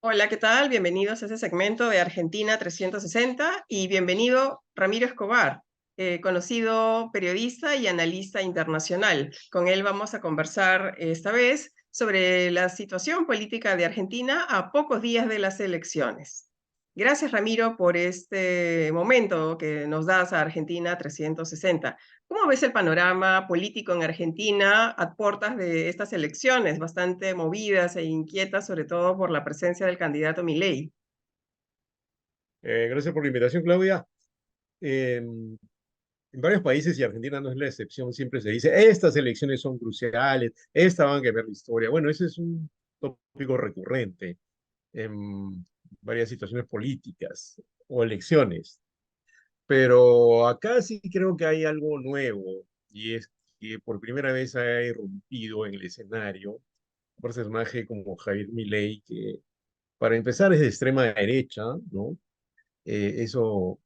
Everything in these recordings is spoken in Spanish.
Hola, ¿qué tal? Bienvenidos a este segmento de Argentina 360 y bienvenido Ramiro Escobar, conocido periodista y analista internacional. Con él vamos a conversar esta vez sobre la situación política de Argentina a pocos días de las elecciones. Gracias, Ramiro, por este momento que nos das a Argentina 360. ¿Cómo ves el panorama político en Argentina a puertas de estas elecciones, bastante movidas e inquietas, sobre todo por la presencia del candidato Milei? Gracias por la invitación, Claudia. En varios países, y Argentina no es la excepción, siempre se dice, estas elecciones son cruciales, estas van a cambiar la historia. Bueno, ese es un tópico recurrente en varias situaciones políticas o elecciones. Pero acá sí creo que hay algo nuevo, y es que por primera vez ha irrumpido en el escenario un personaje como Javier Milei, que para empezar es de extrema derecha, ¿no? Eso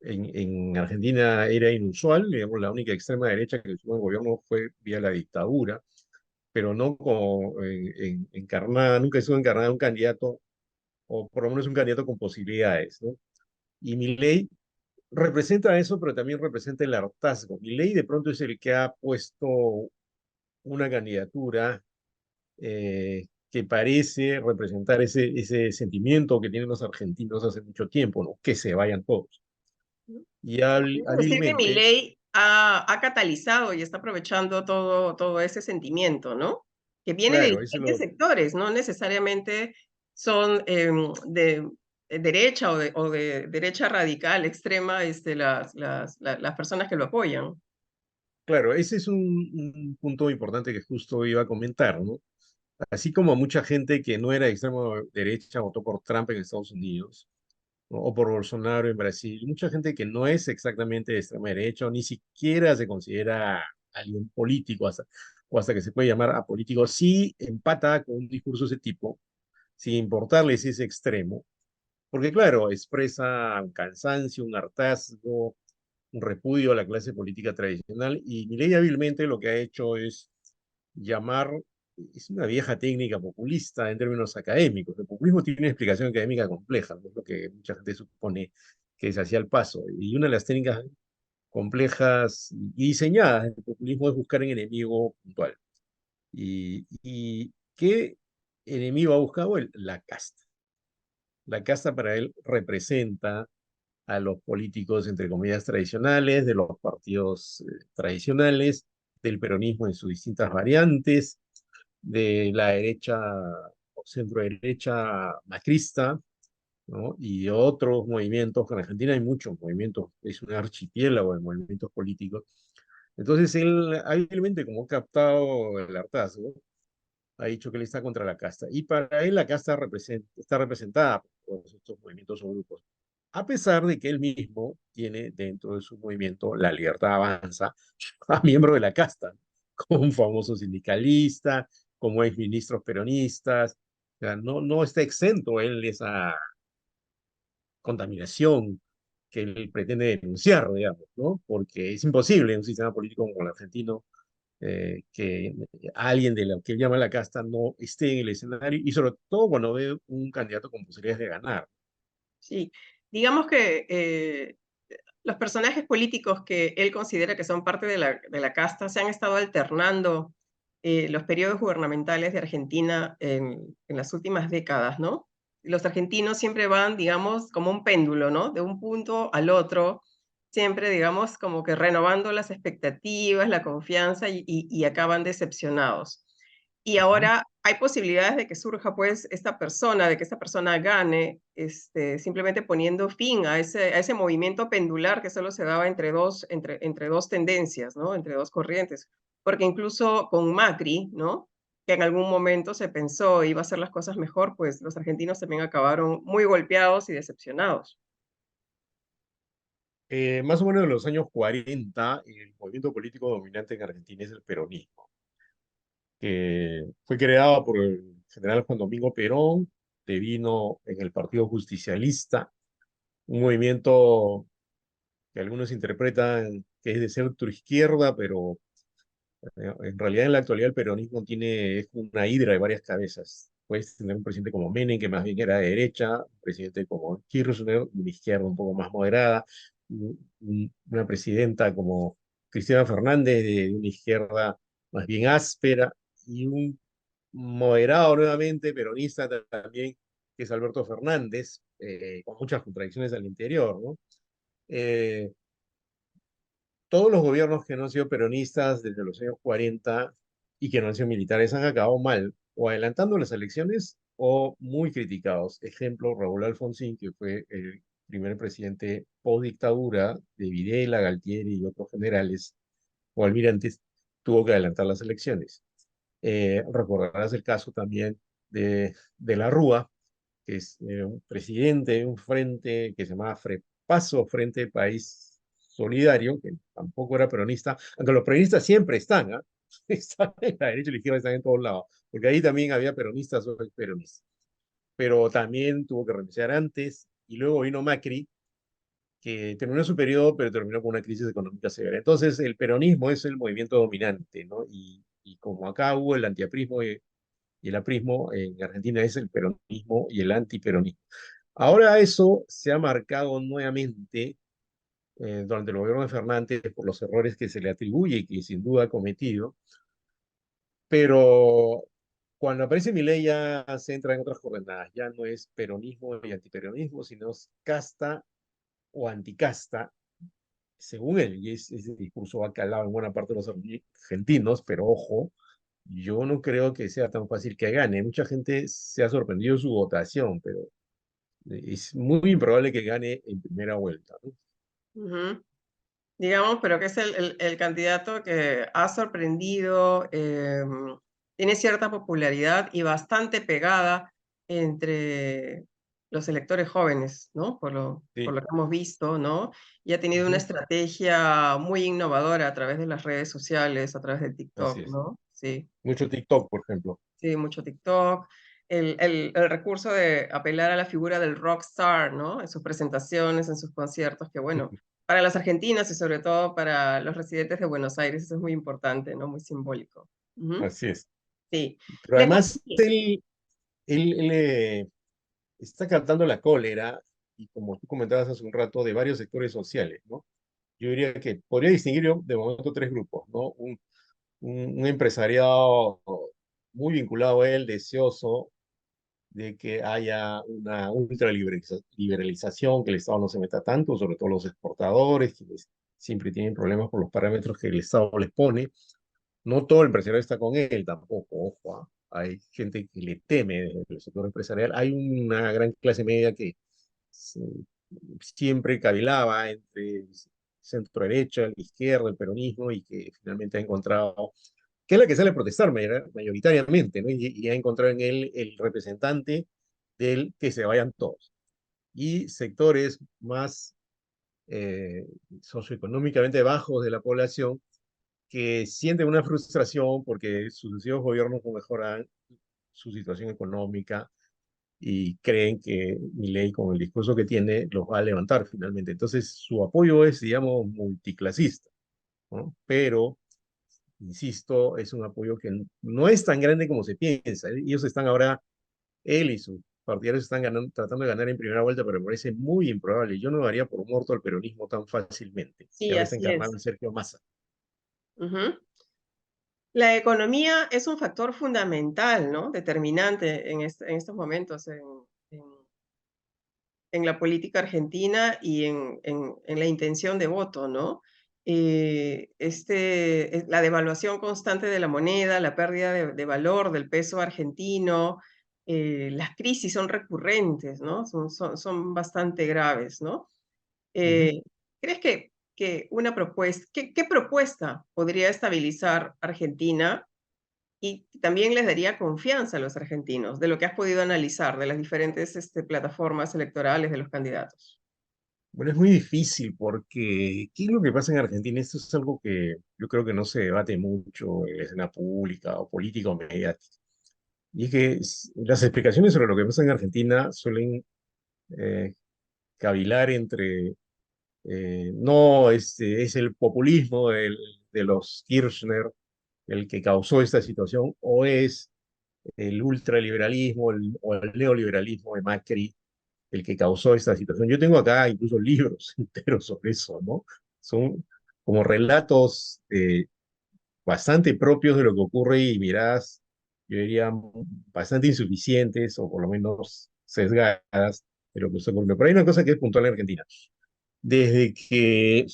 en Argentina era inusual, digamos, la única extrema derecha que estuvo en el gobierno fue vía la dictadura, pero no como encarnada, nunca estuvo encarnada un candidato, o por lo menos un candidato con posibilidades, ¿no? Y Milei representa eso, pero también representa el hartazgo. Milei de pronto es el que ha puesto una candidatura que parece representar ese sentimiento que tienen los argentinos hace mucho tiempo, ¿no? Que se vayan todos. Y Es decir, que hábilmente. Milei ha catalizado y está aprovechando todo ese sentimiento, ¿no? Que viene de Claro, eso diferentes sectores, no necesariamente son de derecha o de derecha radical, extrema, las personas que lo apoyan. claro, ese es un punto importante que justo iba a comentar, ¿no? Así como mucha gente que no era de extremo derecha votó por Trump en Estados Unidos, ¿no? O por Bolsonaro en Brasil, mucha gente que no es exactamente de extrema derecha o ni siquiera se considera alguien político o hasta que se puede llamar apolítico, sí empata con un discurso de ese tipo, sin importarle si es extremo, porque claro, expresa un cansancio, un hartazgo, un repudio a la clase política tradicional, y Milei hábilmente lo que ha hecho es llamar, es una vieja técnica populista en términos académicos. El populismo tiene una explicación académica compleja, no es lo que mucha gente supone que se hacía al paso. Y una de las técnicas complejas y diseñadas del populismo es buscar un enemigo puntual. ¿Y qué enemigo ha buscado él? La casta. La casta para él representa a los políticos, entre comillas, tradicionales, de los partidos tradicionales, del peronismo en sus distintas variantes, de la derecha o centro derecha macrista, ¿no? Y de otros movimientos, que en Argentina hay muchos movimientos, es un archipiélago de movimientos políticos. Entonces él hábilmente, como ha captado el hartazgo, ha dicho que él está contra la casta. Y para él la casta está representada por todos estos movimientos o grupos. A pesar de que él mismo tiene dentro de su movimiento La Libertad Avanza a miembro de la casta, como un famoso sindicalista, como exministros peronistas. O sea, no está exento él de esa contaminación que él pretende denunciar, digamos, ¿no? Porque es imposible en un sistema político como el argentino que alguien de lo que él llama la casta no esté en el escenario y sobre todo cuando ve un candidato con posibilidades de ganar. Sí, digamos que los personajes políticos que él considera que son parte de la casta se han estado alternando los periodos gubernamentales de Argentina en las últimas décadas, ¿no? Los argentinos siempre van, digamos, como un péndulo, ¿no? De un punto al otro, siempre, digamos, como que renovando las expectativas, la confianza y acaban decepcionados. Y Ujú. ahora hay posibilidades de que surja, pues, esta persona, de que esta persona gane, simplemente poniendo fin a ese movimiento pendular que solo se daba entre dos tendencias, ¿no? Entre dos corrientes. Porque incluso con Macri, ¿no? Que en algún momento se pensó iba a hacer las cosas mejor, pues los argentinos también acabaron muy golpeados y decepcionados. Más o menos en los años 40, el movimiento político dominante en Argentina es el peronismo, que fue creado por el general Juan Domingo Perón, devino en el Partido Justicialista, un movimiento que algunos interpretan que es de centro-izquierda, pero en realidad en la actualidad el peronismo es una hidra de varias cabezas. puedes tener un presidente como Menem, que más bien era de derecha, un presidente como Kirchner, de una izquierda un poco más moderada, una presidenta como Cristina Fernández, de una izquierda más bien áspera, y un moderado nuevamente, peronista también, que es Alberto Fernández, con muchas contradicciones al interior, ¿no? Eh, todos los gobiernos que no han sido peronistas desde los años 40 y que no han sido militares han acabado mal, o adelantando las elecciones o muy criticados. Ejemplo, Raúl Alfonsín, que fue el primer presidente post dictadura de Videla, Galtieri y otros generales o almirantes, tuvo que adelantar las elecciones. Recordarás el caso también de la Rúa, que es un presidente de un frente que se llamaba FREPASO, Frente País Solidario, que tampoco era peronista, aunque los peronistas siempre están, ¿ah? Están en la derecha y la izquierda, están en todos lados, porque ahí también había peronistas o peronistas. Pero también tuvo que renunciar antes, y luego vino Macri, que terminó su periodo, pero terminó con una crisis económica severa. Entonces, el peronismo es el movimiento dominante, ¿no? Y como acá hubo el antiaprismo y el aprismo, en Argentina es el peronismo y el antiperonismo. Ahora eso se ha marcado nuevamente durante el gobierno de Fernández por los errores que se le atribuye y que sin duda ha cometido, pero cuando aparece Milei ya se entra en otras coordenadas, ya no es peronismo y antiperonismo, sino es casta o anticasta, según él, y ese discurso ha calado en buena parte de los argentinos, pero ojo, yo no creo que sea tan fácil que gane. Mucha gente se ha sorprendido de su votación, pero es muy improbable que gane en primera vuelta, ¿no? Ujú. Digamos, pero que es el candidato que ha sorprendido, tiene cierta popularidad y bastante pegada entre los electores jóvenes, ¿no? Por Sí, lo que hemos visto, ¿no? Y ha tenido una ujú, estrategia muy innovadora a través de las redes sociales, a través de así TikTok, es. ¿no? Sí. Mucho TikTok, por ejemplo. Sí, mucho TikTok. El recurso de apelar a la figura del rockstar, ¿no? En sus presentaciones, en sus conciertos, que bueno, para las argentinas y sobre todo para los residentes de Buenos Aires, eso es muy importante, ¿no? Muy simbólico. Ujú. Así es. Sí. Pero La además, economía. él está captando la cólera, y como tú comentabas hace un rato, de varios sectores sociales, ¿no? Yo diría que podría distinguir yo de momento tres grupos, ¿no? Un empresariado muy vinculado a él, deseoso de que haya una ultraliberalización, que el Estado no se meta tanto, sobre todo los exportadores, quienes siempre tienen problemas por los parámetros que el Estado les pone. No todo el empresariado está con él tampoco, ojo, ¿ah? Hay gente que le teme desde el sector empresarial. Hay una gran clase media que se- siempre cavilaba entre centro derecha, la izquierda, el peronismo, y que finalmente ha encontrado, que es la que sale a protestar mayoritariamente, ¿no? Y ha encontrado en él el representante del que se vayan todos. Y sectores más eh, socioeconómicamente bajos de la población que sienten una frustración porque sucesivos gobiernos no mejoran su situación económica y creen que Milei, con el discurso que tiene, los va a levantar finalmente. Entonces, su apoyo es, digamos, multiclasista, ¿no? Pero, insisto, es un apoyo que no es tan grande como se piensa. Ellos están ahora, él y sus partidarios están tratando de ganar en primera vuelta, pero me parece muy improbable. Yo no daría por muerto al peronismo tan fácilmente, que Sí, ahora está así encarnado es. en Sergio Massa. Ujú. La economía es un factor fundamental, ¿no? Determinante en estos momentos en en la política argentina y en la intención de voto, ¿no? La devaluación constante de la moneda, la pérdida de valor del peso argentino, las crisis son recurrentes, ¿no? Son bastante graves, ¿no? Ujú. Eh, ¿Crees que una propuesta, qué propuesta podría estabilizar Argentina y también les daría confianza a los argentinos, de lo que has podido analizar de las diferentes, plataformas electorales de los candidatos? Bueno, es muy difícil porque, ¿qué es lo que pasa en Argentina? Esto es algo que yo creo que no se debate mucho en la escena pública o política o mediática. Y es que las explicaciones sobre lo que pasa en Argentina suelen eh, cavilar entre, no, es el populismo de los Kirchner el que causó esta situación, o es el ultraliberalismo o el neoliberalismo de Macri el que causó esta situación. Yo tengo acá incluso libros enteros sobre eso, ¿no? Son como relatos bastante propios de lo que ocurre y miradas, yo diría, bastante insuficientes o por lo menos sesgadas de lo que se ocurre. Pero hay una cosa que es puntual en Argentina. Desde que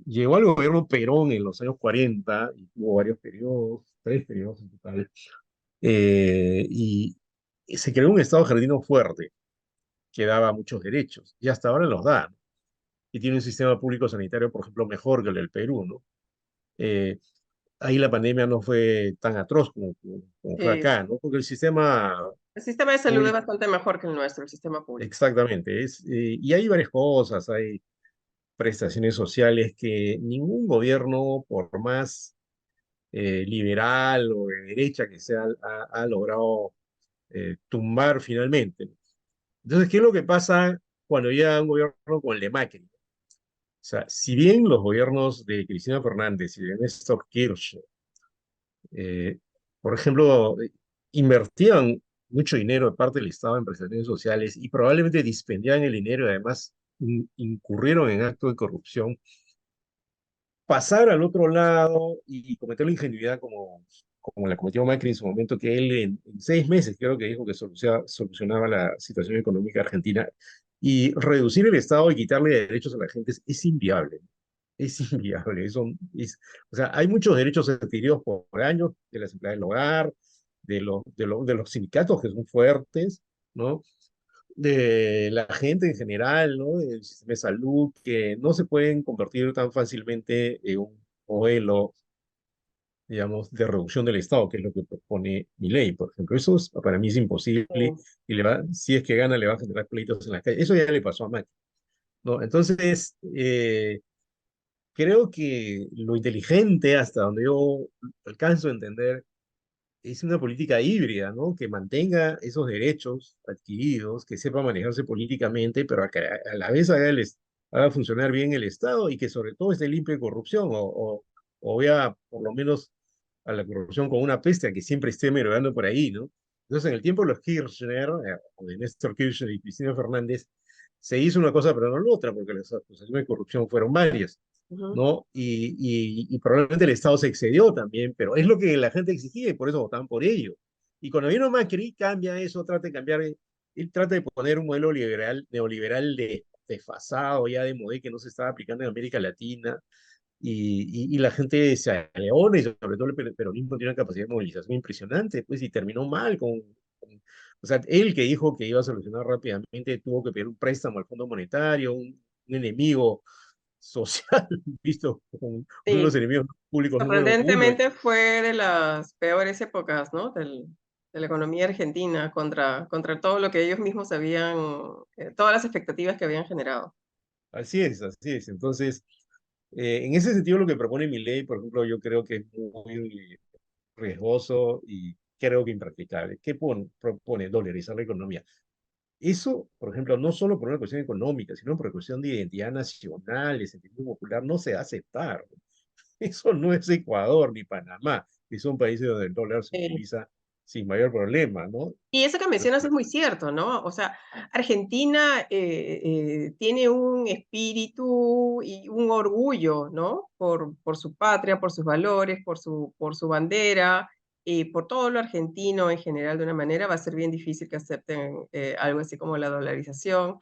llegó al gobierno Perón en los años 40, y hubo varios periodos, 3 periodos en total, y se creó un Estado argentino fuerte que daba muchos derechos, y hasta ahora los da, ¿no? Y tiene un sistema público sanitario, por ejemplo, mejor que el del Perú, ¿no? Eh, Ahí la pandemia no fue tan atroz como fue Sí, acá, ¿no? Porque el sistema el sistema de salud es público, bastante mejor que el nuestro, el sistema público. exactamente, y hay varias cosas, hay prestaciones sociales que ningún gobierno, por más liberal o de derecha que sea, ha logrado tumbar finalmente. Entonces, ¿qué es lo que pasa cuando llega un gobierno con el de Macri? O sea, si bien los gobiernos de Cristina Fernández y de Néstor Kirchner, eh, por ejemplo, invertían mucho dinero de parte del Estado en prestaciones sociales y probablemente dispendían el dinero y además incurrieron en actos de corrupción, pasar al otro lado y cometer la ingenuidad como la cometió Macri en su momento, que él en 6 meses creo que dijo que solucionaba la situación económica argentina, y reducir el Estado y quitarle derechos a la gente es inviable. Es inviable. O sea, hay muchos derechos adquiridos por años de las empleadas del hogar, de los sindicatos que son fuertes, ¿no? De la gente en general, ¿no? Del sistema de salud, que no se pueden convertir tan fácilmente en un modelo, digamos, de reducción del Estado, que es lo que propone mi ley, por ejemplo. Para mí es imposible Sí, y si es que gana, le va a generar pleitos en la calle. Eso ya le pasó a Macri, ¿no? Entonces, creo que lo inteligente, hasta donde yo alcanzo a entender, es una política híbrida, ¿no? Que mantenga esos derechos adquiridos, que sepa manejarse políticamente, pero que a la vez haga funcionar bien el Estado y que sobre todo esté limpio de corrupción o vea por lo menos a la corrupción como una peste, a que siempre esté merodeando por ahí, ¿no? Entonces, en el tiempo de los Kirchner, o de Néstor Kirchner y Cristina Fernández, se hizo una cosa pero no la otra, porque las acusaciones de corrupción fueron varias. ujú, ¿No? Y probablemente el Estado se excedió también, pero es lo que la gente exigía y por eso votaban por ello. Y cuando vino Macri, cambia eso, trata de cambiar, él trata de poner un modelo liberal, neoliberal desfasado, ya de modelo que no se estaba aplicando en América Latina, y la gente se aleona, y sobre todo el peronismo tiene una capacidad de movilización impresionante, pues, y terminó mal o sea, él que dijo que iba a solucionar rápidamente, tuvo que pedir un préstamo al Fondo Monetario, un enemigo social, visto como uno de los sí. enemigos públicos número uno. Sorprendentemente fue de las peores épocas, ¿no? De la economía argentina contra todo lo que ellos mismos habían, todas las expectativas que habían generado. Así es, así es. Entonces, en ese sentido, lo que propone mi ley, por ejemplo, yo creo que es muy riesgoso y creo que impracticable. ¿Qué propone? Dolarizar la economía. Eso, por ejemplo, no solo por una cuestión económica, sino por una cuestión de identidad nacional, de sentimiento popular, no se va a aceptar. Eso no es Ecuador ni Panamá, que son países donde el dólar se utiliza sin mayor problema, ¿no? Y eso que mencionas es muy cierto, ¿no? O sea, Argentina tiene un espíritu y un orgullo, ¿no? Por su patria, por sus valores, por su bandera, y por todo lo argentino en general, de una manera, va a ser bien difícil que acepten algo así como la dolarización.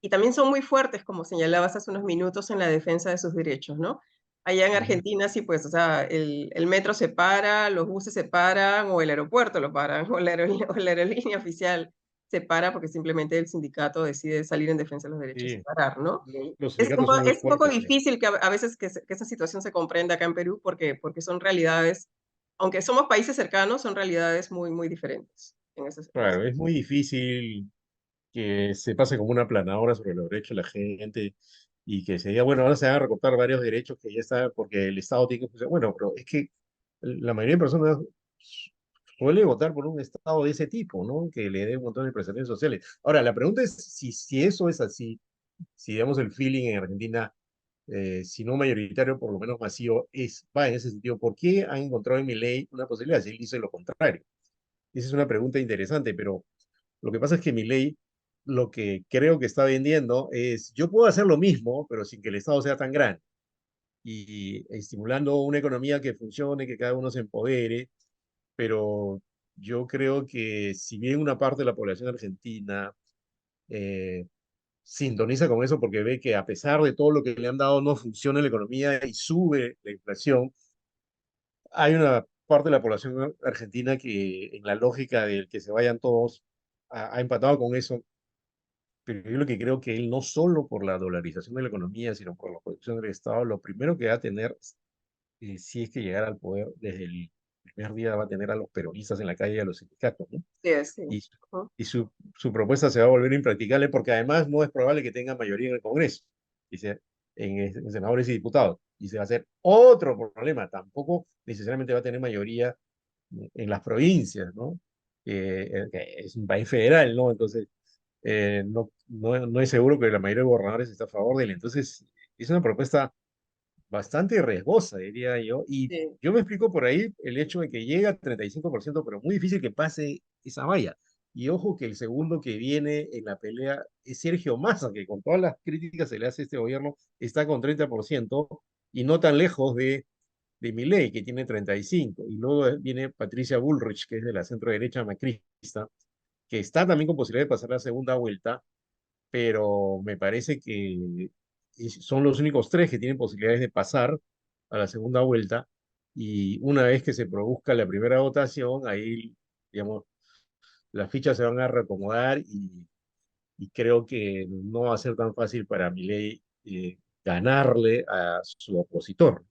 Y también son muy fuertes, como señalabas hace unos minutos, en la defensa de sus derechos, ¿no? Allá en Ujú. Argentina sí, pues, o sea, el metro se para, los buses se paran, o el aeropuerto lo paran, o la aerolínea oficial se para porque simplemente el sindicato decide salir en defensa de los derechos y Sí, parar, ¿no? los sindicatos son muy Es un poco fuertes allá. difícil que a veces que esa situación se comprenda acá en Perú porque son realidades, aunque somos países cercanos, son realidades muy, muy diferentes en ese Claro, es muy difícil que se pase como una aplanadora sobre los derechos de la gente y que se diga, bueno, ahora se van a recortar varios derechos que ya está, porque el Estado tiene que funcionar. Bueno, pero es que la mayoría de personas suele votar por un Estado de ese tipo, ¿no? Que le dé un montón de prestaciones sociales. Ahora, la pregunta es si eso es así, si digamos el feeling en Argentina, si no mayoritario, por lo menos masivo, va en ese sentido. ¿Por qué han encontrado en mi ley una posibilidad si él dice lo contrario? esa es una pregunta interesante, pero lo que pasa es que Milei lo que creo que está vendiendo es, yo puedo hacer lo mismo, pero sin que el Estado sea tan grande y estimulando una economía que funcione, que cada uno se empodere, pero yo creo que si bien una parte de la población argentina eh, sintoniza con eso porque ve que a pesar de todo lo que le han dado no funciona la economía y sube la inflación, hay una parte de la población argentina que en la lógica del que se vayan todos ha empatado con eso, pero yo lo que creo que él no solo por la dolarización de la economía, sino por la producción del Estado, lo primero que va a tener, si es que llegara al poder desde el primer día, va a tener a los peronistas en la calle y a los sindicatos, ¿no? Sí, sí. Y, Ujú. y su propuesta se va a volver impracticable porque además no es probable que tenga mayoría en el Congreso, dice, en senadores y diputados. Y se va a hacer otro problema, tampoco necesariamente va a tener mayoría en las provincias, ¿no? Que es un país federal, ¿no? Entonces, no es seguro que la mayoría de gobernadores esté a favor de él. Entonces, es una propuesta bastante riesgosa, diría yo. Y Sí. yo me explico por ahí el hecho de que llega a 35%, pero muy difícil que pase esa valla. Y ojo que el segundo que viene en la pelea es Sergio Massa, que con todas las críticas que se le hace a este gobierno, está con 30% y no tan lejos de Milei, que tiene 35%. Y luego viene Patricia Bullrich, que es de la centro derecha macrista, que está también con posibilidad de pasar la segunda vuelta, pero me parece que son los únicos tres que tienen posibilidades de pasar a la segunda vuelta y una vez que se produzca la primera votación, ahí, digamos, las fichas se van a reacomodar y creo que no va a ser tan fácil para Milei ganarle a su opositor,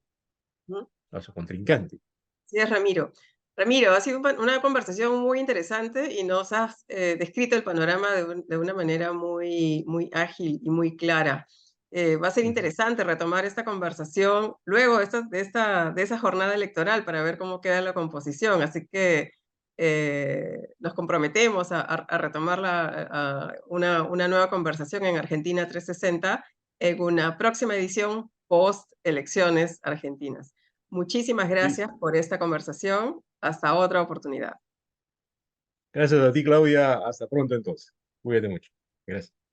Ujú. a su contrincante. Sí, es Ramiro. Ramiro, ha sido una conversación muy interesante y nos has descrito el panorama de una manera muy, muy ágil y muy clara. Va a ser Ujú. interesante retomar esta conversación luego de esa jornada electoral para ver cómo queda la composición. Así que nos comprometemos a retomar una nueva conversación en Argentina 360 en una próxima edición post elecciones argentinas. Muchísimas gracias Listo. por esta conversación. Hasta otra oportunidad. Gracias a ti, Claudia. Hasta pronto entonces. Cuídate mucho. Gracias.